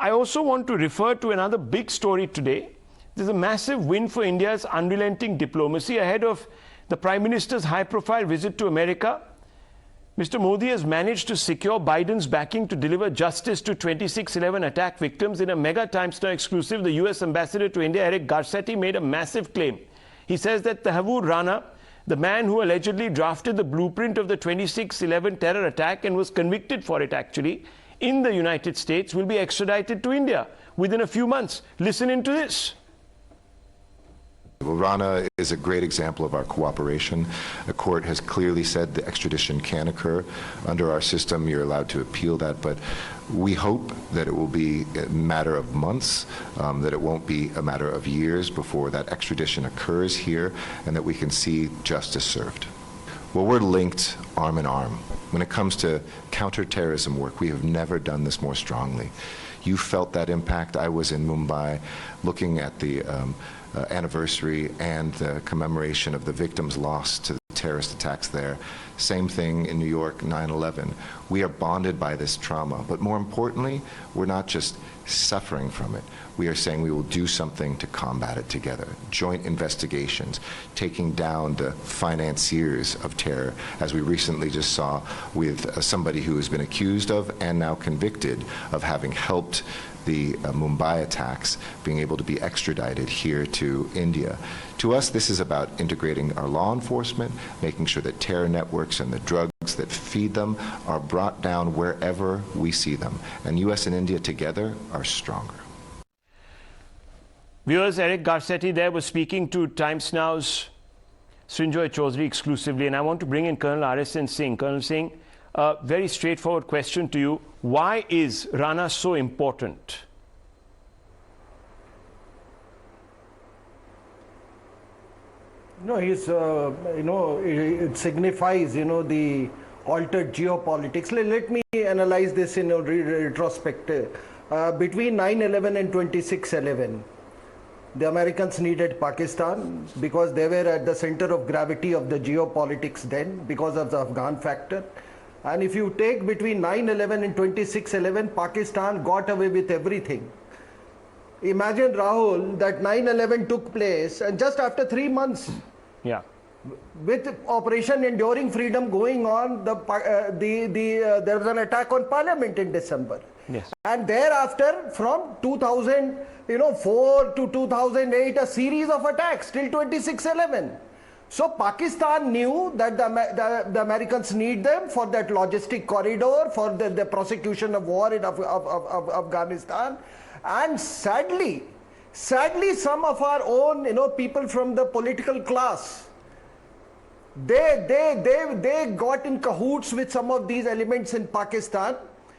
I also want to refer to another big story today. There's a massive win for India's unrelenting diplomacy ahead of the Prime Minister's high-profile visit to America. Mr. Modi has managed to secure Biden's backing to deliver justice to 26/11 attack victims. In a mega Times Now exclusive, the US Ambassador to India, Garcetti, made a massive claim. He says that Tahawwur Rana, the man who allegedly drafted the blueprint of the 26/11 terror attack and was convicted for it actually in the United States, will be extradited to India within a few months. Listen into this. Well, Rana is a great example of our cooperation. The court has clearly said the extradition can occur. Under our system, you're allowed to appeal that, but we hope that it will be a matter of months, that it won't be a matter of years before that extradition occurs here, and that we can see justice served. Well, we're linked arm in arm. When it comes to counterterrorism work, we have never done this more strongly. You felt that impact. I was in Mumbai looking at the anniversary and the commemoration of the victims lost to the terrorist attacks there. Same thing in New York, 9/11. We are bonded by this trauma, but more importantly, we're not just suffering from it. We are saying we will do something to combat it together. Joint investigations, taking down the financiers of terror, as we recently just saw with somebody who has been accused of and now convicted of having helped the Mumbai attacks, being able to be extradited here to India. To us, this is about integrating our law enforcement, making sure that terror networks and the drugs that feed them are brought down wherever we see them. And US and India together are stronger. Viewers, Garcetti there was speaking to Times Now's Srinjoy Chaudhary exclusively, and I want to bring in Col RSN Singh. Colonel Singh, a very straightforward question to you. Why is Rana so important? No, it signifies, the altered geopolitics. Let me analyze this in a retrospective. Between 9/11 and 26/11, the Americans needed Pakistan because they were at the center of gravity of the geopolitics then because of the Afghan factor. And if you take between 9/11 and 26/11, Pakistan got away with everything. Imagine, Rahul, that 9/11 took place and just after 3 months, with Operation Enduring Freedom going on, there was an attack on Parliament in December. Yes. And thereafter, from 2004 to 2008, a series of attacks till 26/11. So Pakistan knew that the Americans need them for that logistic corridor, for the prosecution of war in Afghanistan. And sadly, some of our own, people from the political class, they got in cahoots with some of these elements in Pakistan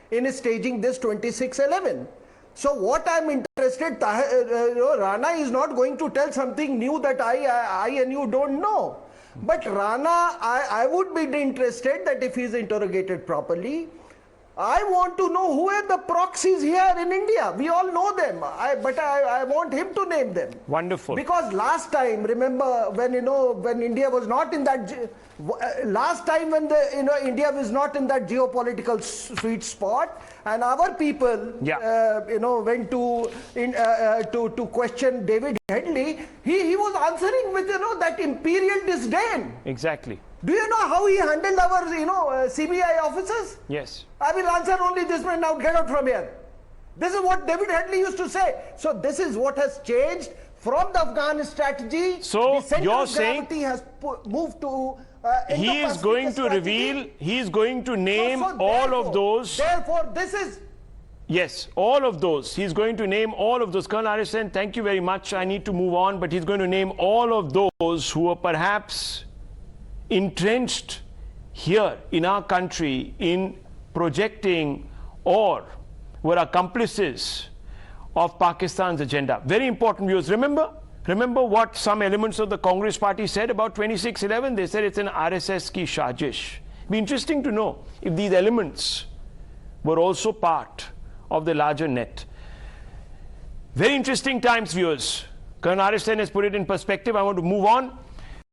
in staging this 26/11. So what I'm interested, Rana is not going to tell something new that I and you don't know. But Rana, I would be interested that if he's interrogated properly, I want to know who are the proxies here in India. We all know them, but I want him to name them. Wonderful. Because last time, remember when India was not in that, last time when India was not in that geopolitical sweet spot, and our people, went to question David Headley, he was answering with that imperial disdain. Exactly. Do you know how he handled our, CBI officers? Yes. I will answer only this man, now get out from here. This is what David Headley used to say. So this is what has changed from the Afghan strategy. So the center you're of saying gravity has moved to he is going to reveal, he is going to name all of those. Therefore, this is... Yes, all of those. He's going to name all of those. Colonel RSN, thank you very much. I need to move on, but he's going to name all of those who are perhaps entrenched here in our country in projecting or were accomplices of Pakistan's agenda. Very important, viewers. Remember what some elements of the Congress party said about 26/11? They said it's an RSS ki shajish. Be interesting to know if these elements were also part of the larger net. Very interesting times, viewers. Colonel RSN has put it in perspective. I want to move on.